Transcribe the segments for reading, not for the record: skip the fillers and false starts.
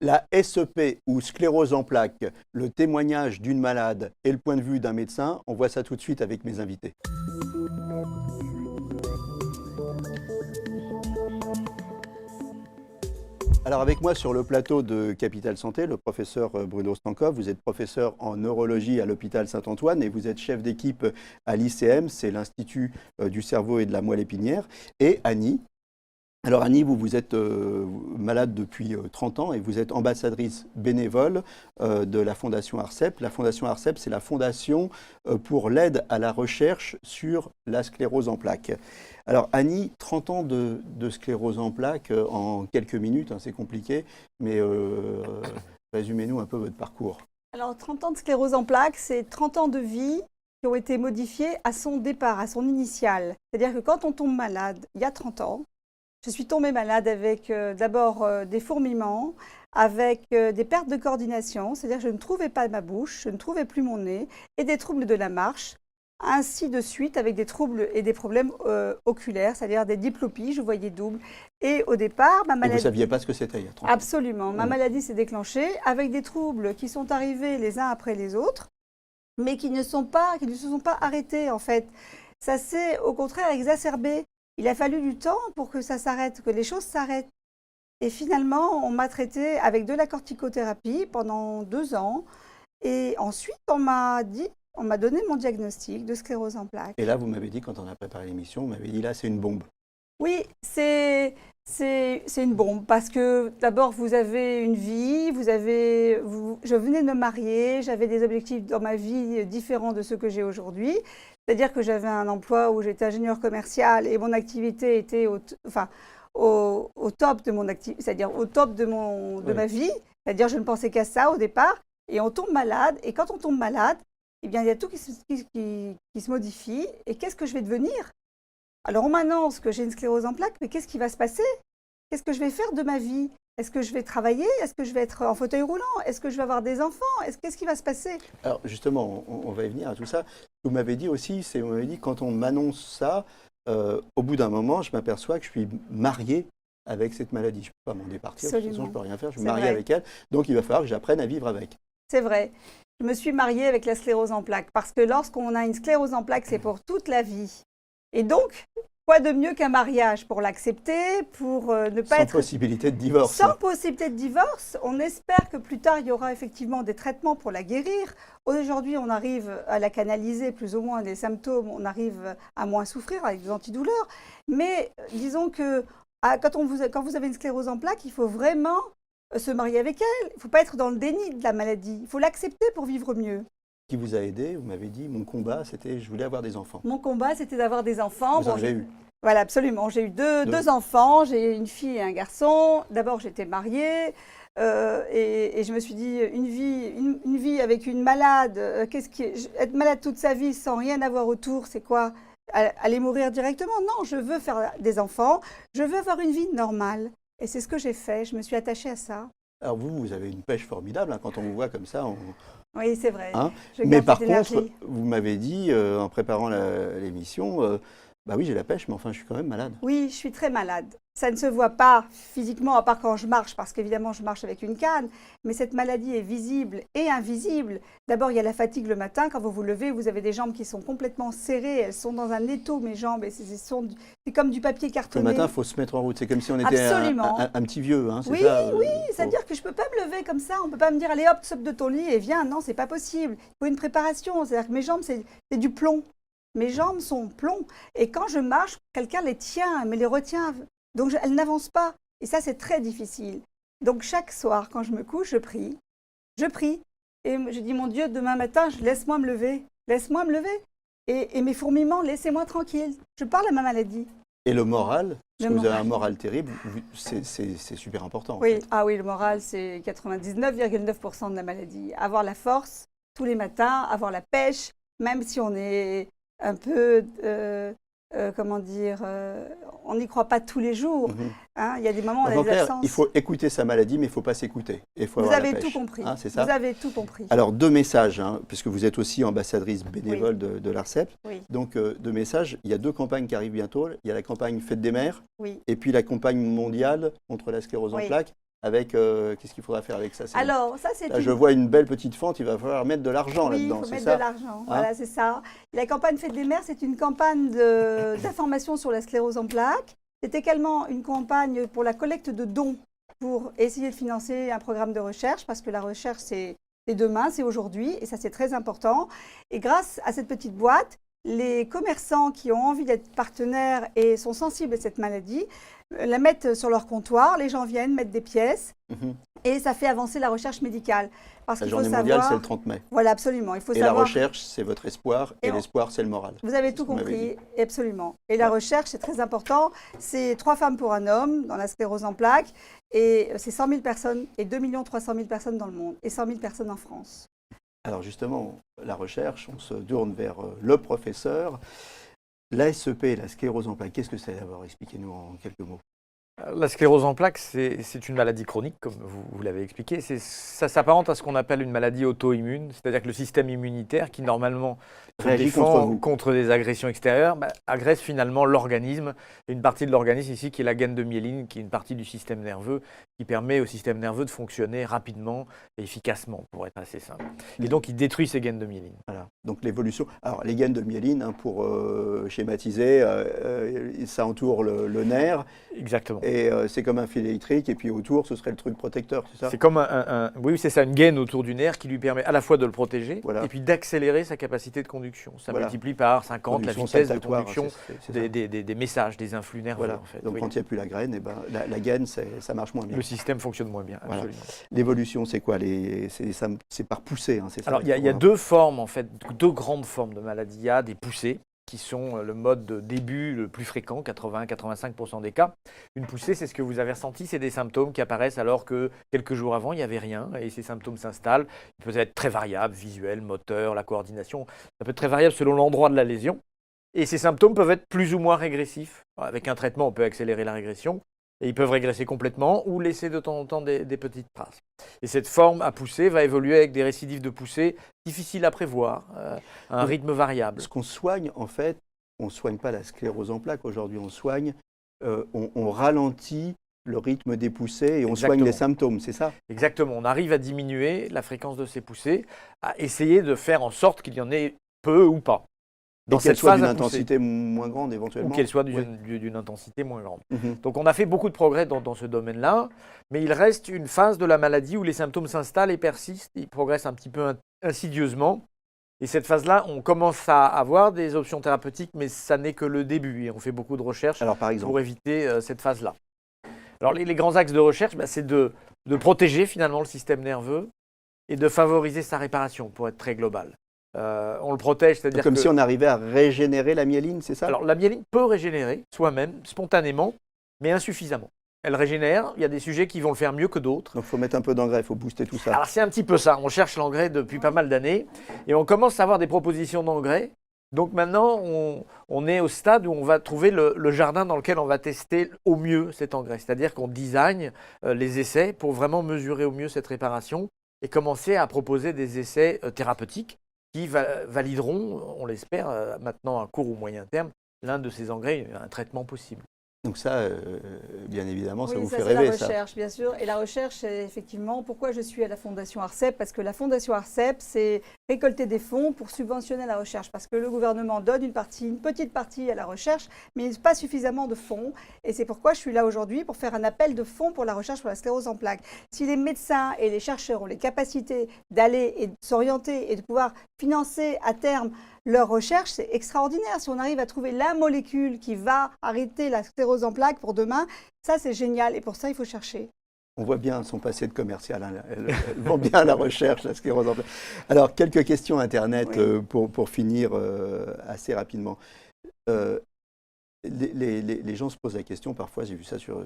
La SEP ou sclérose en plaques, le témoignage d'une malade et le point de vue d'un médecin, on voit ça tout de suite avec mes invités. Alors avec moi sur le plateau de Capital Santé, le professeur Bruno Stankov, vous êtes professeur en neurologie à l'hôpital Saint-Antoine et vous êtes chef d'équipe à l'ICM, c'est l'Institut du cerveau et de la moelle épinière, et Annie. Alors Annie, vous êtes malade depuis 30 ans et vous êtes ambassadrice bénévole de la Fondation ARCEP. La Fondation ARCEP, c'est la fondation pour l'aide à la recherche sur la sclérose en plaques. Alors Annie, 30 ans de sclérose en plaques en quelques minutes, hein, c'est compliqué, mais résumez-nous un peu votre parcours. Alors 30 ans de sclérose en plaques, c'est 30 ans de vie qui ont été modifiés à son départ, à son initial. C'est-à-dire que quand on tombe malade, il y a 30 ans, je suis tombée malade avec d'abord des fourmillements, avec des pertes de coordination, c'est-à-dire que je ne trouvais pas ma bouche, je ne trouvais plus mon nez, et des troubles de la marche, ainsi de suite avec des troubles et des problèmes oculaires, c'est-à-dire des diplopies, je voyais double. Et au départ, ma maladie... Et vous ne saviez pas ce que c'était il y a 30 ans? Absolument. Ma maladie s'est déclenchée avec des troubles qui sont arrivés les uns après les autres, mais qui ne se sont pas arrêtés en fait. Ça s'est au contraire exacerbé. Il a fallu du temps pour que ça s'arrête, que les choses s'arrêtent. Et finalement, on m'a traité avec de la corticothérapie pendant 2 ans. Et ensuite, on m'a donné mon diagnostic de sclérose en plaques. Et là, vous m'avez dit, quand on a préparé l'émission, vous m'avez dit, là, c'est une bombe. Oui, c'est une bombe parce que d'abord, vous avez une vie, je venais de me marier, j'avais des objectifs dans ma vie différents de ceux que j'ai aujourd'hui. C'est-à-dire que j'avais un emploi où j'étais ingénieur commercial et mon activité était au top de mon activité, c'est-à-dire au top de ma vie. C'est-à-dire je ne pensais qu'à ça au départ. Et on tombe malade. Et quand on tombe malade, eh bien, il y a tout qui se modifie. Et qu'est-ce que je vais devenir? Alors on m'annonce que j'ai une sclérose en plaques, mais qu'est-ce qui va se passer? Qu'est-ce que je vais faire de ma vie? Est-ce que je vais travailler? Est-ce que je vais être en fauteuil roulant? Est-ce que je vais avoir des enfants? Qu'est-ce qui va se passer? Alors justement, on va y venir à tout ça. Vous m'avez dit aussi, vous m'avez dit, quand on m'annonce ça, au bout d'un moment, je m'aperçois que je suis marié avec cette maladie. Je ne peux pas m'en départir, de toute façon, je ne peux rien faire, je suis marié avec elle. Donc il va falloir que j'apprenne à vivre avec. C'est vrai. Je me suis mariée avec la sclérose en plaques parce que lorsqu'on a une sclérose en plaques, c'est pour toute la vie. Et donc, quoi de mieux qu'un mariage pour l'accepter, pour ne pas être... Sans possibilité de divorce. Sans possibilité de divorce. On espère que plus tard, il y aura effectivement des traitements pour la guérir. Aujourd'hui, on arrive à la canaliser plus ou moins les symptômes, on arrive à moins souffrir avec des antidouleurs. Mais disons que quand vous avez une sclérose en plaques, il faut vraiment se marier avec elle. Il ne faut pas être dans le déni de la maladie. Il faut l'accepter pour vivre mieux. Qui vous a aidé? Vous m'avez dit, mon combat, c'était, je voulais avoir des enfants. Mon combat, c'était d'avoir des enfants. Vous en avez eu? Voilà, absolument. J'ai eu deux enfants, j'ai une fille et un garçon. D'abord, j'étais mariée et je me suis dit, une vie avec une malade, être malade toute sa vie sans rien avoir autour, c'est quoi? Aller mourir directement? Non, je veux faire des enfants, je veux avoir une vie normale. Et c'est ce que j'ai fait, je me suis attachée à ça. Alors vous avez une pêche formidable, hein, quand on vous voit comme ça. Oui, c'est vrai. Hein, mais par contre, vous m'avez dit, en préparant l'émission, bah oui, j'ai la pêche, mais enfin, je suis quand même malade. Oui, je suis très malade. Ça ne se voit pas physiquement, à part quand je marche, parce qu'évidemment, je marche avec une canne. Mais cette maladie est visible et invisible. D'abord, il y a la fatigue le matin. Quand vous vous levez, vous avez des jambes qui sont complètement serrées. Elles sont dans un étau, mes jambes. Et c'est comme du papier cartonné. Le matin, il faut se mettre en route. C'est comme si on était un petit vieux. Hein, oui, ça, oui. C'est-à-dire que je ne peux pas me lever comme ça. On ne peut pas me dire, allez hop, saute de ton lit et viens. Non, c'est pas possible. Il faut une préparation. C'est-à-dire que mes jambes, c'est du plomb. Mes jambes sont plomb. Et quand je marche, quelqu'un les tient, me les retient. Donc, elles n'avancent pas. Et ça, c'est très difficile. Donc, chaque soir, quand je me couche, je prie. Je prie. Et je dis, mon Dieu, demain matin, laisse-moi me lever. Laisse-moi me lever. Et mes fourmillements, laissez-moi tranquille. Je parle à ma maladie. Et le moral, parce que vous avez un moral terrible, c'est super important. Oui, en fait. Ah oui, le moral, c'est 99,9% de la maladie. Avoir la force tous les matins, avoir la pêche, même si on est un peu, comment dire, on n'y croit pas tous les jours. Hein, il y a des moments où on a des absences. Il faut écouter sa maladie, mais il ne faut pas s'écouter. Vous avez tout compris. Hein, c'est ça? Vous avez tout compris. Alors, 2 messages, hein, puisque vous êtes aussi ambassadrice bénévole de l'ARCEP. Oui. Donc, 2 messages. Il y a 2 campagnes qui arrivent bientôt. Il y a la campagne Fête des mères oui. et puis la campagne mondiale contre la sclérose en plaques. avec qu'est-ce qu'il faudra faire avec ça? Alors, ça, c'est Là, je vois une belle petite fente, il va falloir mettre de l'argent Oui, là-dedans, il faut c'est mettre ça? de l'argent. Hein? Voilà, c'est ça. La campagne Fête des mères, c'est une campagne d'information sur la sclérose en plaques. C'est également une campagne pour la collecte de dons pour essayer de financer un programme de recherche, parce que la recherche, c'est demain, c'est aujourd'hui, et ça, c'est très important. Et grâce à cette petite boîte, les commerçants qui ont envie d'être partenaires et sont sensibles à cette maladie la mettent sur leur comptoir, les gens viennent mettre des pièces et ça fait avancer la recherche médicale. Parce La qu'il journée faut mondiale, savoir... c'est le 30 mai. Voilà, absolument. Il faut Et savoir... la recherche, c'est votre espoir, et Et l'espoir, c'est le moral. Vous avez C'est tout ce qu'on m'avait compris, dit. absolument. Et la recherche, c'est très important. C'est 3 femmes pour un homme dans la sclérose en plaques, et c'est 100 000 personnes, et 2 300 000 personnes dans le monde, et 100 000 personnes en France. Alors justement, la recherche, on se tourne vers le professeur. La SEP, la sclérose en plaques, qu'est-ce que c'est d'abord? Expliquez-nous en quelques mots. La sclérose en plaques, c'est une maladie chronique, comme vous l'avez expliqué. Ça s'apparente à ce qu'on appelle une maladie auto-immune, c'est-à-dire que le système immunitaire, qui normalement se Réagit défend contre vous. des agressions extérieures, agresse finalement l'organisme. Et une partie de l'organisme ici, qui est la gaine de myéline, qui est une partie du système nerveux, qui permet au système nerveux de fonctionner rapidement et efficacement, pour être assez simple. Et donc, il détruit ces gaines de myéline. Voilà. Donc l'évolution. Alors les gaines de myéline, hein, pour schématiser, ça entoure le nerf. Exactement. Et c'est comme un fil électrique, et puis autour, ce serait le truc protecteur, c'est ça? C'est comme oui, c'est ça, une gaine autour du nerf qui lui permet à la fois de le protéger Voilà. et puis d'accélérer sa capacité de conduction. Ça Voilà. multiplie par 50 la Conduction vitesse de saltatoire, conduction c'est ça. des messages, des influx nerveux. Voilà. En fait. Donc Oui. quand il n'y a plus la graine, eh ben, la gaine, ça marche moins bien. Le système fonctionne moins bien, Voilà. absolument. L'évolution, c'est quoi? C'est par poussée, hein, c'est ça? Alors, il y a 2 formes, en fait, 2 grandes formes de maladie. Il y a des poussées, qui sont le mode de début le plus fréquent, 80-85% des cas. Une poussée, c'est ce que vous avez ressenti, c'est des symptômes qui apparaissent alors que quelques jours avant, il n'y avait rien, et ces symptômes s'installent. Ils peuvent être très variables, visuels, moteurs, la coordination. Ça peut être très variable selon l'endroit de la lésion. Et ces symptômes peuvent être plus ou moins régressifs. Avec un traitement, on peut accélérer la régression. Et ils peuvent régresser complètement ou laisser de temps en temps des petites traces. Et cette forme à pousser va évoluer avec des récidives de poussée difficiles à prévoir, à un rythme variable. Ce qu'on soigne, en fait, on ne soigne pas la sclérose en plaques. Aujourd'hui, on soigne, on ralentit le rythme des poussées et on soigne les symptômes, c'est ça? Exactement. On arrive à diminuer la fréquence de ces poussées, à essayer de faire en sorte qu'il y en ait peu ou pas. Et qu'elle soit d'une intensité moins grande éventuellement. Ou qu'elle soit d'une intensité moins grande. Mhm. Donc on a fait beaucoup de progrès dans ce domaine-là, mais il reste une phase de la maladie où les symptômes s'installent et persistent, ils progressent un petit peu insidieusement. Et cette phase-là, on commence à avoir des options thérapeutiques, mais ça n'est que le début. Et on fait beaucoup de recherches Alors, par exemple, pour éviter cette phase-là. Alors les grands axes de recherche, c'est de protéger finalement le système nerveux et de favoriser sa réparation, pour être très global. On le protège, c'est-à-dire comme si on arrivait à régénérer la myéline, c'est ça? Alors la myéline peut régénérer soi-même, spontanément, mais insuffisamment. Elle régénère, il y a des sujets qui vont le faire mieux que d'autres. Donc il faut mettre un peu d'engrais, il faut booster tout ça. Alors c'est un petit peu ça, on cherche l'engrais depuis pas mal d'années et on commence à avoir des propositions d'engrais. Donc maintenant, on est au stade où on va trouver le jardin dans lequel on va tester au mieux cet engrais. C'est-à-dire qu'on design les essais pour vraiment mesurer au mieux cette réparation et commencer à proposer des essais thérapeutiques qui valideront, on l'espère, maintenant à court ou moyen terme, l'un de ces engrais, un traitement possible. Donc ça, bien évidemment, ça Oui, vous ça, fait c'est rêver, la ça. recherche, bien sûr. Et la recherche, c'est effectivement pourquoi je suis à la Fondation ARCEP. Parce que la Fondation ARCEP, c'est récolter des fonds pour subventionner la recherche. Parce que le gouvernement donne une petite partie à la recherche, mais pas suffisamment de fonds. Et c'est pourquoi je suis là aujourd'hui pour faire un appel de fonds pour la recherche sur la sclérose en plaques. Si les médecins et les chercheurs ont les capacités d'aller et de s'orienter et de pouvoir financer à terme leur recherche, c'est extraordinaire. Si on arrive à trouver la molécule qui va arrêter la sclérose en plaques pour demain, ça c'est génial. Et pour ça, il faut chercher. On voit bien son passé de commercial. Hein. Elle vend bien la recherche, la sclérose en plaques. Alors, quelques questions Internet pour finir assez rapidement. Les gens se posent la question, parfois, j'ai vu ça sur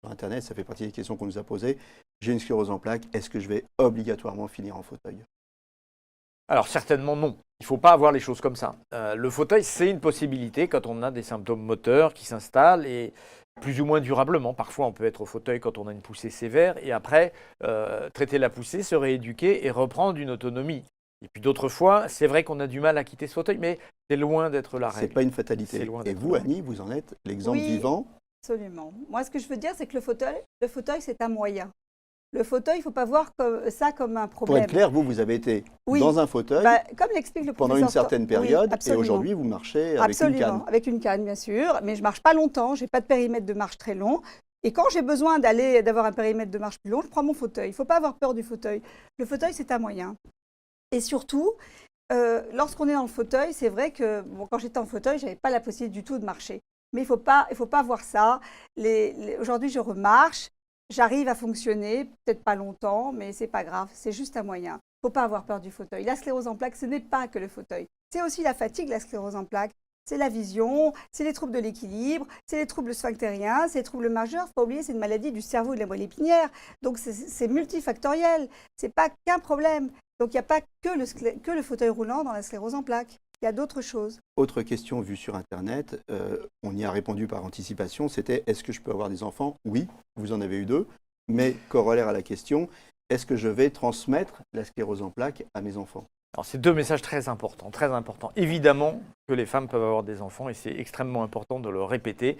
Internet, ça fait partie des questions qu'on nous a posées. J'ai une sclérose en plaques, est-ce que je vais obligatoirement finir en fauteuil? Alors certainement non. Il ne faut pas avoir les choses comme ça. Le fauteuil, c'est une possibilité quand on a des symptômes moteurs qui s'installent et plus ou moins durablement. Parfois, on peut être au fauteuil quand on a une poussée sévère et après, traiter la poussée, se rééduquer et reprendre une autonomie. Et puis d'autres fois, c'est vrai qu'on a du mal à quitter ce fauteuil, mais c'est loin d'être la règle. Ce n'est pas une fatalité. Et vous, Annie, vous en êtes l'exemple vivant? Absolument. Moi, ce que je veux dire, c'est que le fauteuil, c'est un moyen. Le fauteuil, il ne faut pas voir ça comme un Pour problème. être clair, vous avez été Oui. dans un fauteuil Comme l'explique le pendant professeur une certaine Oui, période et absolument. aujourd'hui, vous marchez avec une Absolument, canne. avec une canne, bien sûr. Mais je ne marche pas longtemps, je n'ai pas de périmètre de marche très long. Et quand j'ai besoin d'avoir un périmètre de marche plus long, je prends mon fauteuil. Il ne faut pas avoir peur du fauteuil. Le fauteuil, c'est un moyen. Et surtout, lorsqu'on est dans le fauteuil, c'est vrai que quand j'étais en fauteuil, je n'avais pas la possibilité du tout de marcher. Mais il faut pas voir ça. Aujourd'hui, je remarche, j'arrive à fonctionner, peut-être pas longtemps, mais ce n'est pas grave, c'est juste un moyen. Il ne faut pas avoir peur du fauteuil. La sclérose en plaques, ce n'est pas que le fauteuil. C'est aussi la fatigue, la sclérose en plaques. C'est la vision, c'est les troubles de l'équilibre, c'est les troubles sphinctériens, c'est les troubles majeurs. Il ne faut pas oublier, c'est une maladie du cerveau et de la moelle épinière. Donc c'est multifactoriel. Ce n'est pas qu'un problème. Donc il n'y a pas que le fauteuil roulant dans la sclérose en plaques. Il y a d'autres choses. Autre question vue sur Internet, on y a répondu par anticipation, c'était est-ce que je peux avoir des enfants? Oui, vous en avez eu 2, mais corollaire à la question, est-ce que je vais transmettre la sclérose en plaques à mes enfants? Alors, c'est 2 messages très importants, très importants. Évidemment que les femmes peuvent avoir des enfants et c'est extrêmement important de le répéter.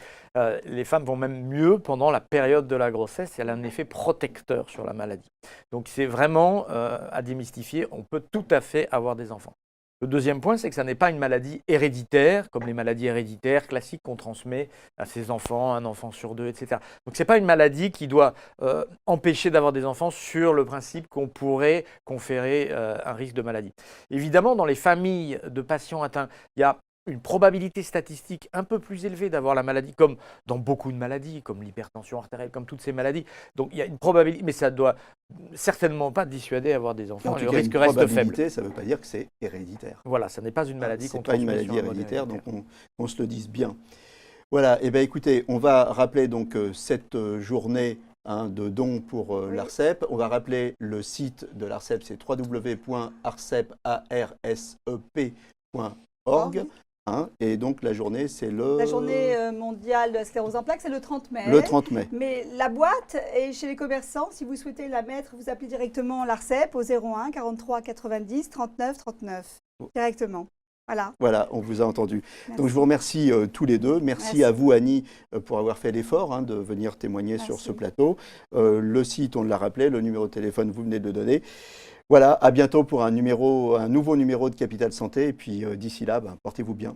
Les femmes vont même mieux pendant la période de la grossesse et elle a un effet protecteur sur la maladie. Donc, c'est vraiment à démystifier, on peut tout à fait avoir des enfants. Le deuxième point, c'est que ça n'est pas une maladie héréditaire, comme les maladies héréditaires classiques qu'on transmet à ses enfants, un enfant sur 2, etc. Donc ce n'est pas une maladie qui doit empêcher d'avoir des enfants sur le principe qu'on pourrait conférer un risque de maladie. Évidemment, dans les familles de patients atteints, il y a une probabilité statistique un peu plus élevée d'avoir la maladie, comme dans beaucoup de maladies, comme l'hypertension artérielle, comme toutes ces maladies. Donc il y a une probabilité, mais ça ne doit certainement pas dissuader d'avoir des enfants. En tout Le cas, risque une reste probabilité, faible. ça ne veut pas dire que c'est héréditaire. Voilà, ça n'est pas une maladie C'est qu'on pas une transmet maladie sur un mode héréditaire, donc on se le dise bien. Voilà, et bien écoutez, on va rappeler donc cette journée de dons pour l'ARCEP. On va rappeler le site de l'ARCEP, c'est www.arcep.org. Et donc la journée, c'est La journée mondiale de la sclérose en plaques, c'est le 30 mai. le 30 mai. Mais la boîte est chez les commerçants. Si vous souhaitez la mettre, vous appelez directement l'ARCEP au 01 43 90 39 39. Directement. Voilà. Voilà, on vous a entendu. Merci. Donc je vous remercie tous les deux. Merci à vous, Annie, pour avoir fait l'effort de venir témoigner sur ce plateau. Le site, on l'a rappelé, le numéro de téléphone, vous venez de le donner. Voilà, à bientôt pour un nouveau numéro de Capital Santé. Et puis d'ici là, portez-vous bien.